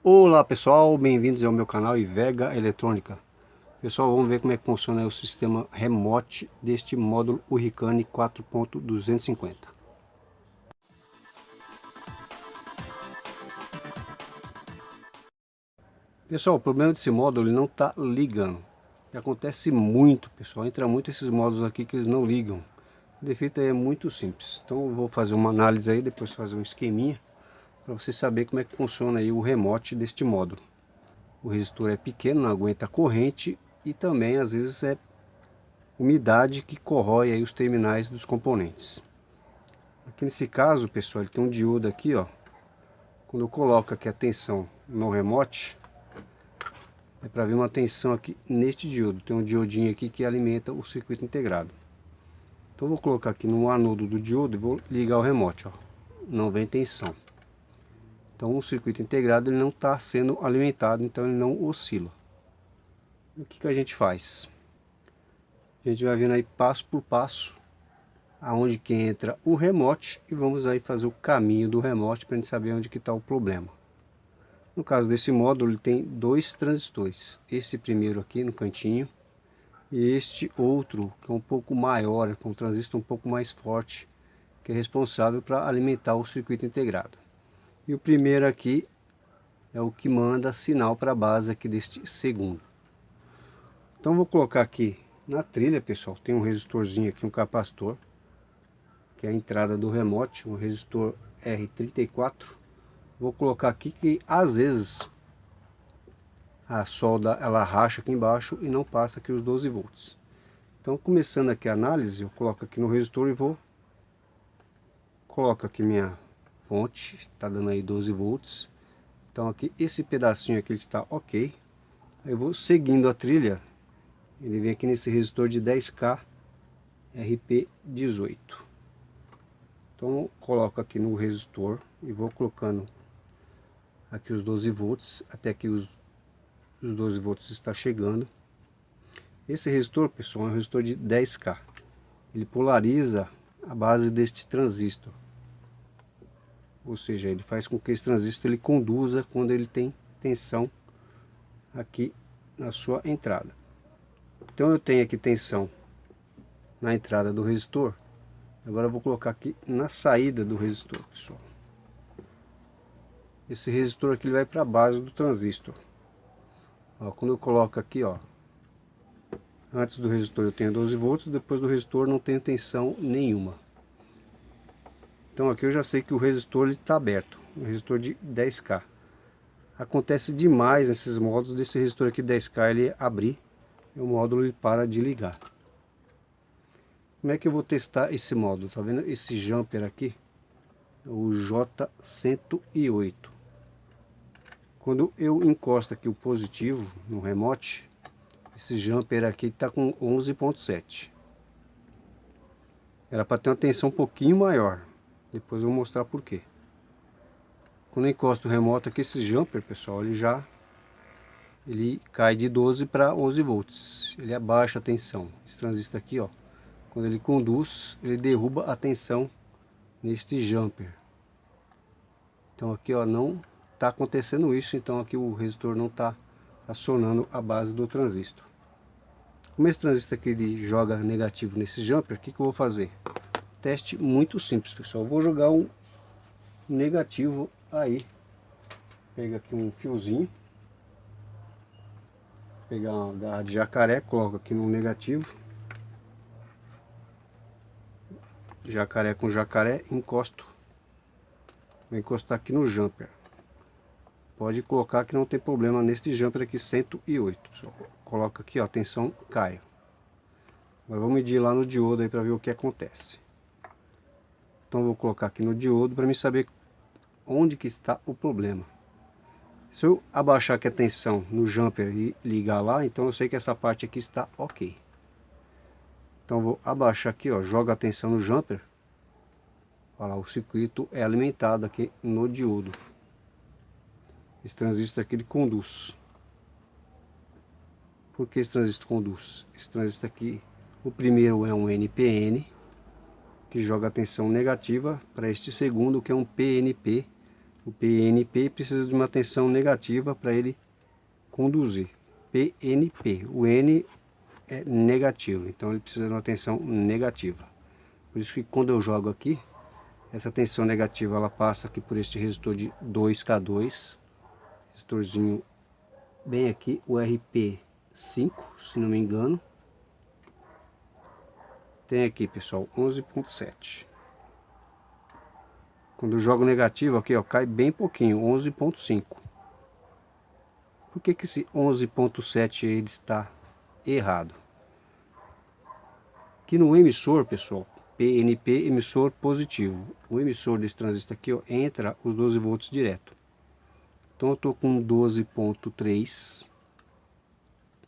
Olá pessoal, bem-vindos ao meu canal Ivega Eletrônica. Pessoal, vamos ver como é que funciona o sistema remote deste módulo Hurricane 4.250. Pessoal, o problema desse módulo, ele não está ligando. E acontece muito, pessoal, entra muito esses módulos aqui que eles não ligam. O defeito é muito simples. Então eu vou fazer uma análise aí, depois fazer um esqueminha para você saber como é que funciona aí o remote deste módulo. O resistor é pequeno, não aguenta a corrente e também às vezes é umidade que corrói aí os terminais dos componentes. Aqui nesse caso, pessoal, ele tem um diodo aqui, ó. Quando eu coloco aqui a tensão no remote, é para ver uma tensão aqui neste diodo. Tem um diodinho aqui que alimenta o circuito integrado. Então eu vou colocar aqui no anodo do diodo e vou ligar o remote, ó. Não vem tensão. Então o circuito integrado ele não está sendo alimentado, então ele não oscila. O que a gente faz? A gente vai vendo aí passo por passo aonde que entra o remote e vamos aí fazer o caminho do remote para a gente saber onde que está o problema. No caso desse módulo ele tem dois transistores, esse primeiro aqui no cantinho e este outro que é um pouco maior, com um transistor um pouco mais forte, que é responsável para alimentar o circuito integrado. E o primeiro aqui é o que manda sinal para a base aqui deste segundo. Então vou colocar aqui na trilha, pessoal, tem um resistorzinho aqui, um capacitor, que é a entrada do remote, um resistor R34. Vou colocar aqui que às vezes a solda ela racha aqui embaixo e não passa aqui os 12 volts. Então começando aqui a análise, eu coloco aqui no resistor e coloco aqui minha fonte, está dando aí 12 volts. Então aqui esse pedacinho aqui está ok. Aí eu vou seguindo a trilha, ele vem aqui nesse resistor de 10K RP18. Então coloco aqui no resistor e vou colocando aqui os 12 volts, até que os 12 volts está chegando. Esse resistor, pessoal, é um resistor de 10K. Ele polariza a base deste transistor. Ou seja, ele faz com que esse transistor ele conduza quando ele tem tensão aqui na sua entrada. Então eu tenho aqui tensão na entrada do resistor. Agora eu vou colocar aqui na saída do resistor, pessoal. Esse resistor aqui ele vai para a base do transistor. Ó, quando eu coloco aqui, ó, antes do resistor eu tenho 12 volts, depois do resistor não tenho tensão nenhuma. Então aqui eu já sei que o resistor está aberto, um resistor de 10K. Acontece demais nesses módulos desse resistor aqui 10K ele abrir e o módulo ele para de ligar. Como é que eu vou testar esse módulo? Tá vendo esse jumper aqui? O J108. Quando eu encosto aqui o positivo no remote, esse jumper aqui está com 11.7. Era para ter uma tensão um pouquinho maior. Depois eu vou mostrar por quê. Quando eu encosto o remoto aqui, esse jumper, pessoal, ele cai de 12 para 11 volts. Ele abaixa a tensão. Esse transistor aqui, ó, quando ele conduz, ele derruba a tensão neste jumper. Então aqui, ó, não está acontecendo isso, então aqui o resistor não está acionando a base do transistor. Como esse transistor aqui ele joga negativo nesse jumper, o que eu vou fazer? Teste muito simples, pessoal. Eu vou jogar um negativo aí. Pega aqui um fiozinho, pegar uma garra de jacaré, coloco aqui no negativo, jacaré com jacaré, encosto, vou encostar aqui no jumper. Pode colocar que não tem problema neste jumper aqui 108. Só coloca aqui, ó, tensão cai. Agora vamos medir lá no diodo aí para ver o que acontece. Então vou colocar aqui no diodo para mim saber onde que está o problema. Se eu abaixar aqui a tensão no jumper e ligar lá, então eu sei que essa parte aqui está ok. Então vou abaixar aqui, ó, joga a tensão no jumper. Olha lá, o circuito é alimentado aqui no diodo. Esse transistor aqui ele conduz. Por que esse transistor conduz? Esse transistor aqui, o primeiro é um NPN, que joga a tensão negativa, para este segundo que é um PNP, O PNP precisa de uma tensão negativa para ele conduzir. PNP, o N é negativo, então ele precisa de uma tensão negativa. Por isso que quando eu jogo aqui, essa tensão negativa ela passa aqui por este resistor de 2K2, resistorzinho bem aqui, o RP5, se não me engano. Tem aqui, pessoal, 11.7. Quando eu jogo negativo aqui, ó, cai bem pouquinho, 11.5. Por que que esse 11.7 ele está errado? Aqui no emissor, pessoal, PNP, emissor positivo. O emissor desse transistor aqui, ó, entra os 12 volts direto. Então eu estou com 12.3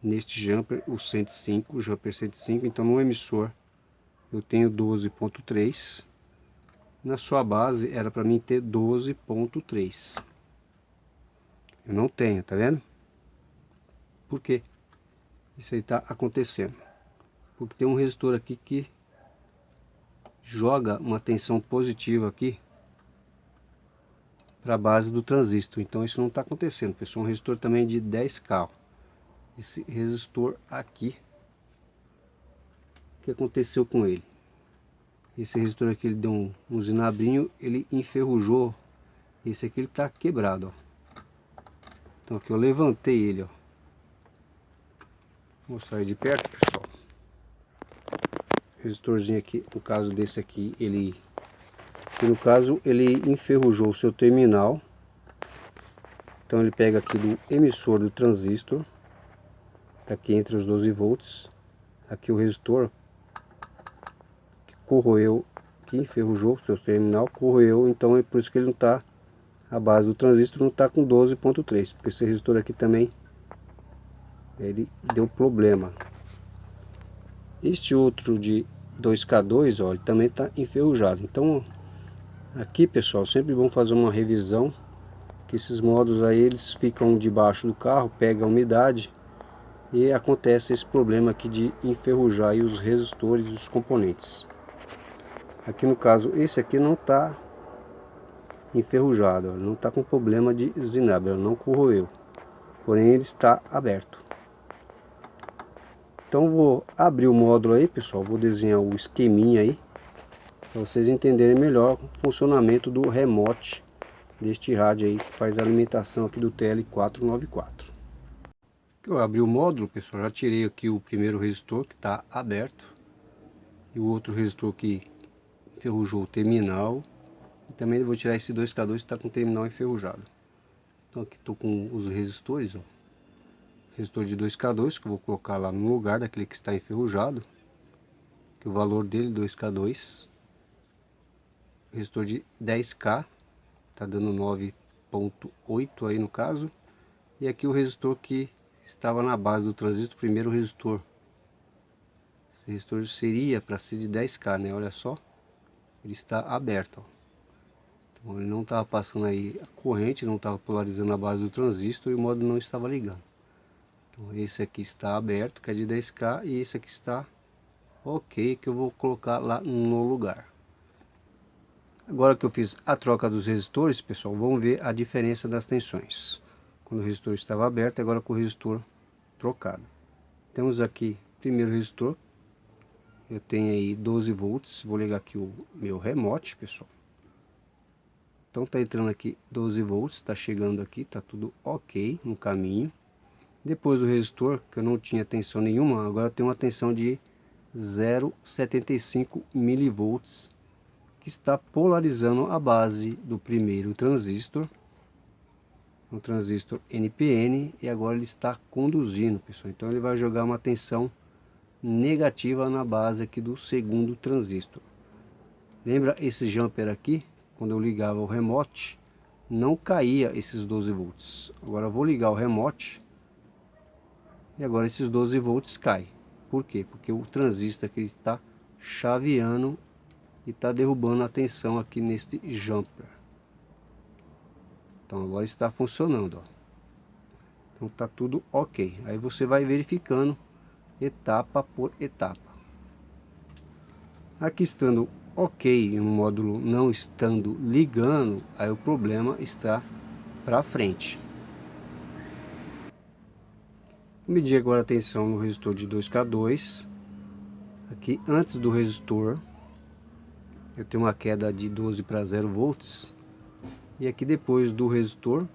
neste jumper, o 105, o jumper 105. Então no emissor eu tenho 12.3. Na sua base era para mim ter 12.3. Eu não tenho, tá vendo? Por quê? Isso aí está acontecendo. Porque tem um resistor aqui que joga uma tensão positiva aqui para a base do transistor. Então isso não está acontecendo, pessoal. Um resistor também de 10K. Esse resistor aqui, o que aconteceu com ele? Esse resistor aqui ele deu um zinabrinho, ele enferrujou. Esse aqui ele está quebrado, ó. Então aqui eu levantei ele, ó. Vou mostrar ele de perto, pessoal. Resistorzinho aqui, no caso desse aqui, no caso ele enferrujou o seu terminal. Então ele pega aqui do emissor do transistor, tá aqui entre os 12 volts. Aqui o resistor que corroeu, que enferrujou o seu terminal, corroeu, então é por isso que ele não está, a base do transistor não está com 12.3, porque esse resistor aqui também ele deu problema. Este outro de 2K2, ó, ele também está enferrujado. Então aqui, pessoal, sempre bom fazer uma revisão, que esses módulos aí eles ficam debaixo do carro, pega a umidade e acontece esse problema aqui de enferrujar aí os resistores e os componentes. Aqui no caso, esse aqui não está enferrujado, ó, não está com problema de zinabra, não corroeu, porém ele está aberto. Então vou abrir o módulo aí, pessoal, vou desenhar o esqueminha aí, para vocês entenderem melhor o funcionamento do remote deste rádio aí, que faz a alimentação aqui do TL494. Eu abri o módulo, pessoal, já tirei aqui o primeiro resistor que está aberto, e o outro resistor que enferrujou o terminal, e também vou tirar esse 2K2 que está com o terminal enferrujado. Então aqui estou com os resistores, ó. Resistor de 2K2 que eu vou colocar lá no lugar daquele que está enferrujado, que o valor dele 2K2. Resistor de 10K, tá dando 9.8 aí no caso. E aqui o resistor que estava na base do transistor, primeiro resistor. Esse resistor seria para ser de 10K, né? Olha só, ele está aberto, ó. Então ele não estava passando aí a corrente, não estava polarizando a base do transistor e o módulo não estava ligando. Então esse aqui está aberto, que é de 10K, e esse aqui está ok, que eu vou colocar lá no lugar. Agora que eu fiz a troca dos resistores, pessoal, vamos ver a diferença das tensões. Quando o resistor estava aberto, agora com o resistor trocado. Temos aqui primeiro resistor, eu tenho aí 12 volts, vou ligar aqui o meu remote, pessoal. Então tá entrando aqui 12 volts, tá chegando aqui, tá tudo ok no caminho. Depois do resistor, que eu não tinha tensão nenhuma, agora eu tenho uma tensão de 0,75 milivolts, que está polarizando a base do primeiro transistor, um transistor NPN, e agora ele está conduzindo, pessoal. Então ele vai jogar uma tensão negativa na base aqui do segundo transistor. Lembra esse jumper aqui? Quando eu ligava o remote, não caía esses 12 volts. Agora eu vou ligar o remote e agora esses 12 volts caem. Por quê? Porque o transistor aqui está chaveando e está derrubando a tensão aqui neste jumper. Então agora está funcionando, ó. Então tá tudo ok. Aí você vai verificando etapa por etapa. Aqui estando ok, um módulo não estando ligando, aí o problema está para frente. Vou medir agora a tensão no resistor de 2K2. Aqui antes do resistor eu tenho uma queda de 12 para 0 volts. E aqui depois do resistor,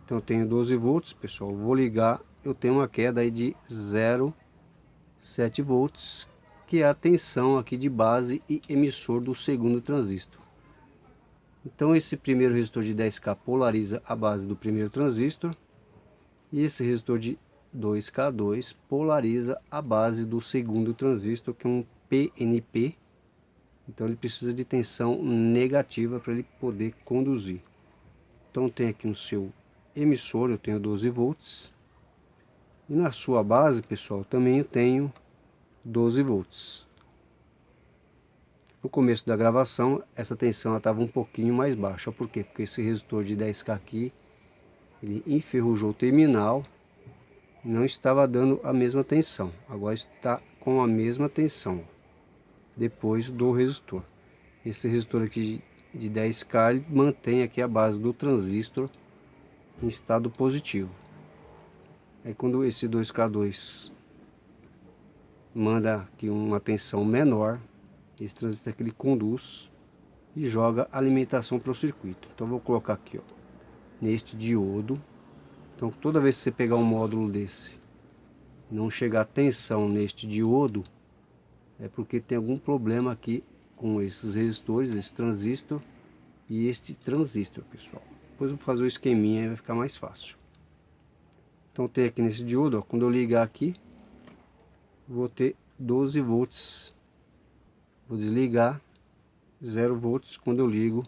então eu tenho 12 volts, pessoal. Vou ligar, eu tenho uma queda aí de 0,7 volts, que é a tensão aqui de base e emissor do segundo transistor. Então esse primeiro resistor de 10K polariza a base do primeiro transistor. E esse resistor de 2K2 polariza a base do segundo transistor, que é um PNP. Então ele precisa de tensão negativa para ele poder conduzir. Então tem aqui no seu emissor, eu tenho 12 volts. E na sua base, pessoal, também eu tenho 12 volts. No começo da gravação, essa tensão estava um pouquinho mais baixa. Por quê? Porque esse resistor de 10K aqui, ele enferrujou o terminal, não estava dando a mesma tensão. Agora está com a mesma tensão depois do resistor. Esse resistor aqui de 10K ele mantém aqui a base do transistor em estado positivo. Aí quando esse 2K2 manda aqui uma tensão menor, esse transistor aqui ele conduz e joga alimentação para o circuito. Então vou colocar aqui, ó, neste diodo. Então toda vez que você pegar um módulo desse, não chegar tensão neste diodo, é porque tem algum problema aqui com esses resistores, esse transistor e este transistor, pessoal. Depois eu vou fazer o esqueminha e vai ficar mais fácil. Então tem aqui nesse diodo, ó, quando eu ligar aqui, vou ter 12 volts. Vou desligar, 0 volts. Quando eu ligo,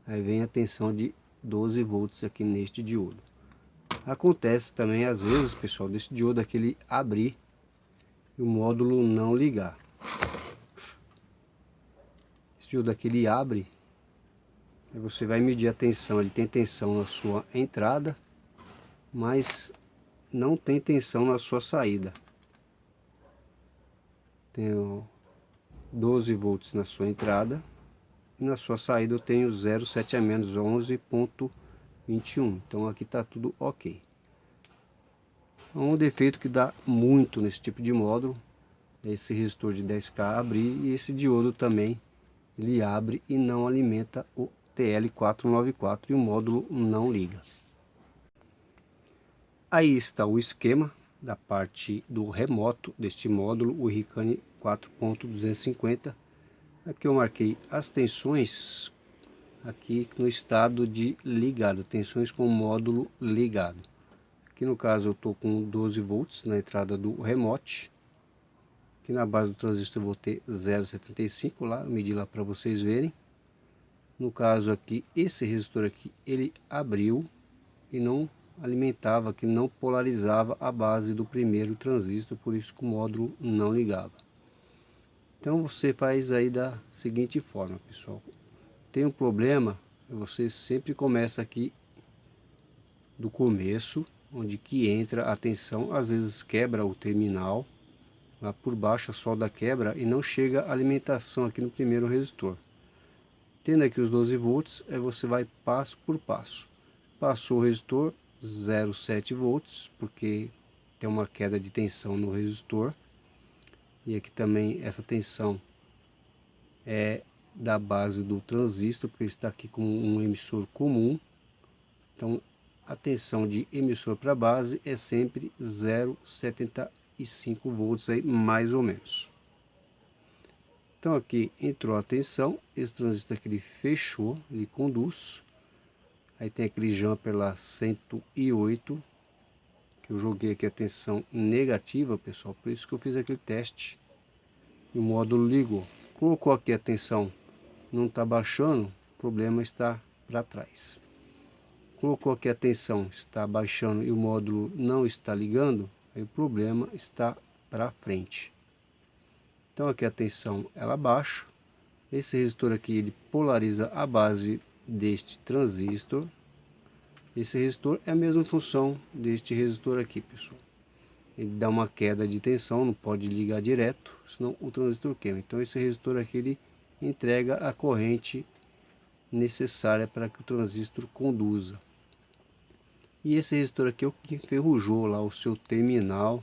aí vem a tensão de 12 volts aqui neste diodo. Acontece também às vezes, pessoal, desse diodo aqui ele abrir e o módulo não ligar. Esse diodo aqui ele abre, aí você vai medir a tensão. Ele tem tensão na sua entrada, mas não tem tensão na sua saída. Tenho 12 volts na sua entrada e na sua saída eu tenho 0,7 a menos 11,21. Então aqui está tudo ok. Um defeito que dá muito nesse tipo de módulo é esse resistor de 10K abrir, e esse diodo também ele abre e não alimenta o TL494 e o módulo não liga. Aí está o esquema da parte do remoto deste módulo, o Ricane 4.250. Aqui eu marquei as tensões aqui no estado de ligado, tensões com módulo ligado. Aqui no caso eu estou com 12 volts na entrada do remote. Aqui na base do transistor eu vou ter 0,75 lá, eu medi lá para vocês verem. No caso aqui, esse resistor aqui, ele abriu e não alimentava, que não polarizava a base do primeiro transistor, por isso que o módulo não ligava. Então você faz aí da seguinte forma, pessoal. Tem um problema, você sempre começa aqui do começo, onde que entra a tensão, às vezes quebra o terminal, lá por baixo a solda quebra e não chega a alimentação aqui no primeiro resistor. Tendo aqui os 12 volts, aí você vai passo por passo. Passou o resistor, 0,7 volts, porque tem uma queda de tensão no resistor. E aqui também essa tensão é da base do transistor, porque está aqui com um emissor comum. Então a tensão de emissor para base é sempre 0,75 volts aí, mais ou menos. Então aqui entrou a tensão, esse transistor aqui ele fechou, ele conduz. Aí tem aquele jumper lá 108, que eu joguei aqui a tensão negativa, pessoal, por isso que eu fiz aquele teste. E o módulo ligou. Colocou aqui a tensão, não está baixando, o problema está para trás. Colocou aqui a tensão, está baixando e o módulo não está ligando, aí o problema está para frente. Então aqui a tensão ela baixa. Esse resistor aqui ele polariza a base deste transistor. Esse resistor é a mesma função deste resistor aqui, pessoal. ele dá uma queda de tensão, não pode ligar direto, senão o transistor queima. Então esse resistor aqui ele entrega a corrente necessária para que o transistor conduza. E esse resistor aqui é o que enferrujou lá o seu terminal,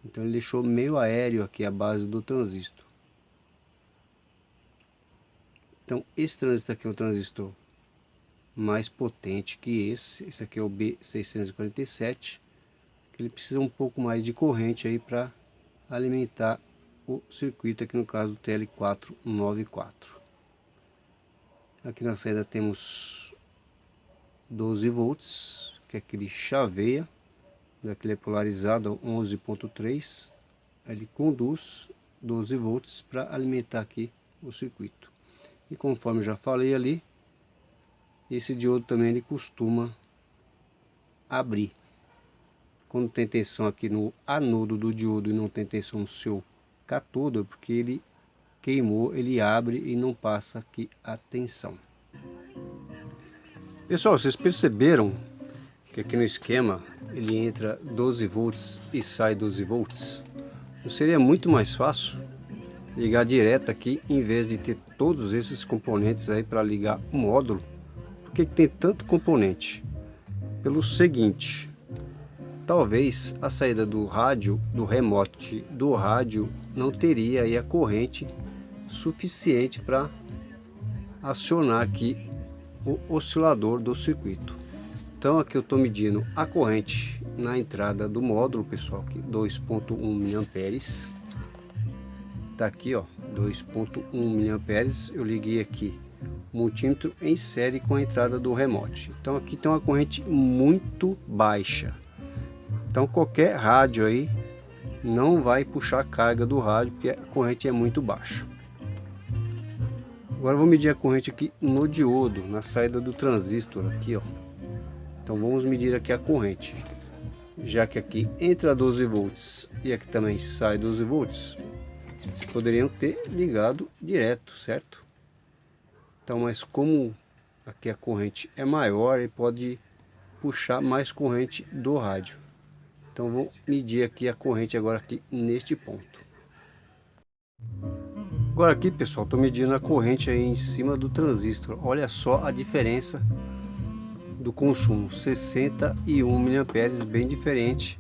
então ele deixou meio aéreo aqui a base do transistor. Então esse transistor aqui é um transistor mais potente que esse aqui é o B647, que ele precisa um pouco mais de corrente aí para alimentar o circuito, aqui no caso do TL494. Aqui na saída temos 12 volts, que é aquele chaveia, daquele é polarizado 11.3, ele conduz 12 volts para alimentar aqui o circuito. E conforme eu já falei ali, esse diodo também ele costuma abrir. Quando tem tensão aqui no anodo do diodo e não tem tensão no seu cátodo, porque ele queimou, ele abre e não passa aqui a tensão. Pessoal, vocês perceberam que aqui no esquema ele entra 12 volts e sai 12 volts? Não seria muito mais fácil ligar direto aqui, em vez de ter todos esses componentes aí para ligar o módulo? Por que tem tanto componente? Pelo seguinte: talvez a saída do rádio, do remote do rádio, não teria aí a corrente suficiente para acionar aqui o oscilador do circuito. Então aqui eu estou medindo a corrente na entrada do módulo, pessoal, aqui 2.1 mA. Tá aqui, ó, 2.1 mA. Eu liguei aqui o multímetro em série com a entrada do remote. Então aqui tem uma corrente muito baixa. Então qualquer rádio aí não vai puxar a carga do rádio, porque a corrente é muito baixa. Agora eu vou medir a corrente aqui no diodo, na saída do transistor aqui, ó. Então vamos medir aqui a corrente. Já que aqui entra 12 volts e aqui também sai 12 volts, vocês poderiam ter ligado direto, certo? Então, mas como aqui a corrente é maior, ele pode puxar mais corrente do rádio. Então vou medir aqui a corrente agora aqui neste ponto. Agora aqui, pessoal, estou medindo a corrente aí em cima do transistor. Olha só a diferença do consumo, 61 mA, bem diferente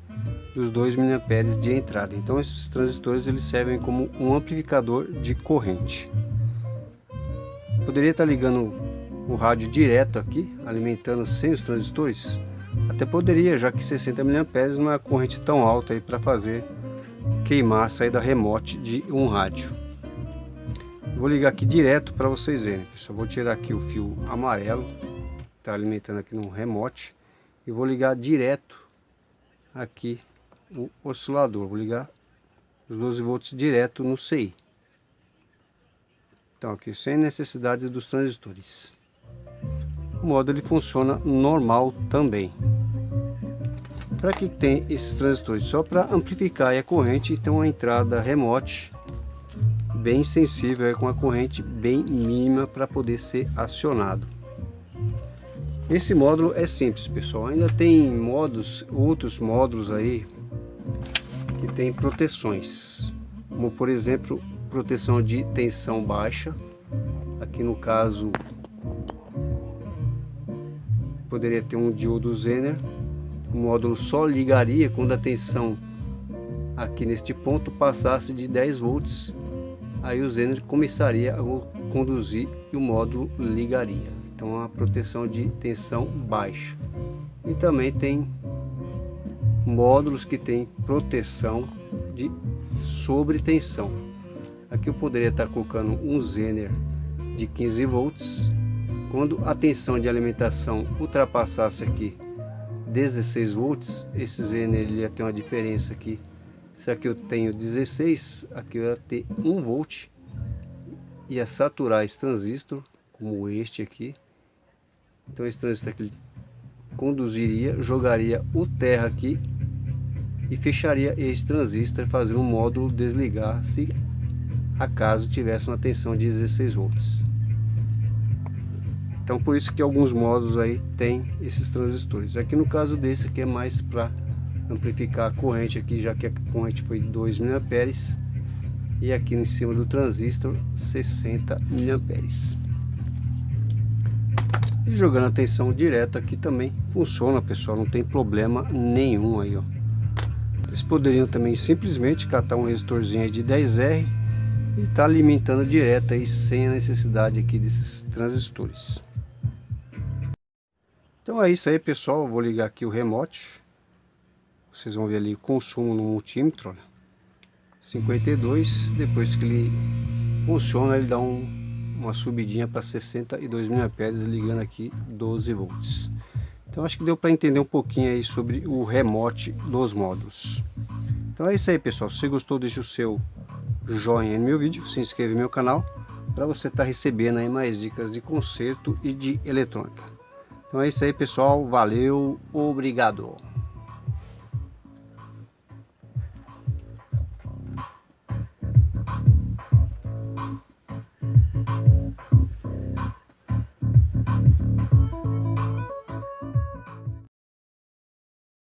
dos 2 mA de entrada. Então esses transistores eles servem como um amplificador de corrente. Poderia estar ligando o rádio direto aqui, alimentando sem os transistores? Até poderia, já que 60 mA não é uma corrente tão alta aí para fazer queimar a saída remote de um rádio. Vou ligar aqui direto para vocês verem, pessoal. Vou tirar aqui o fio amarelo, está alimentando aqui no remote, e vou ligar direto aqui o oscilador. Vou ligar os 12 volts direto no CI. Então aqui sem necessidade dos transistores. O módulo ele funciona normal também. Para que tem esses transistores? Só para amplificar a corrente e ter uma entrada remote bem sensível, com a corrente bem mínima para poder ser acionado. Esse módulo é simples, pessoal. Ainda tem outros módulos aí que tem proteções, como por exemplo proteção de tensão baixa. Aqui no caso poderia ter um diodo Zener. O módulo só ligaria quando a tensão aqui neste ponto passasse de 10 volts. Aí o Zener começaria a conduzir e o módulo ligaria. Então a proteção de tensão baixa. E também tem módulos que tem proteção de sobretensão. Aqui eu poderia estar colocando um Zener de 15 volts. Quando a tensão de alimentação ultrapassasse aqui 16 volts, esse Zener ele ia ter uma diferença aqui. Se aqui eu tenho 16, aqui eu ia ter 1 volt. Ia saturar esse transistor, como este aqui. Então esse transistor aqui conduziria, jogaria o terra aqui e fecharia esse transistor, fazendo o módulo desligar se acaso tivesse uma tensão de 16 volts. Então por isso que alguns módulos aí tem esses transistores. Aqui no caso desse aqui é mais para amplificar a corrente aqui, já que a corrente foi 2 mA, e aqui em cima do transistor 60 mA. E jogando a tensão direta aqui também funciona, pessoal, não tem problema nenhum aí, ó. Eles poderiam também simplesmente catar um resistorzinho aí de 10R e tá alimentando direto aí, sem a necessidade aqui desses transistores. Então é isso aí, pessoal. Eu vou ligar aqui o remote. Vocês vão ver ali o consumo no multímetro, olha, 52. Depois que ele funciona, ele dá uma subidinha para 62 mA, ligando aqui 12 volts. Então acho que deu para entender um pouquinho aí sobre o remote dos módulos. Então é isso aí, pessoal. Se você gostou, deixa o seu joinha no meu vídeo, se inscreve no meu canal para você estar recebendo aí mais dicas de conserto e de eletrônica. Então é isso aí, pessoal. Valeu, obrigado.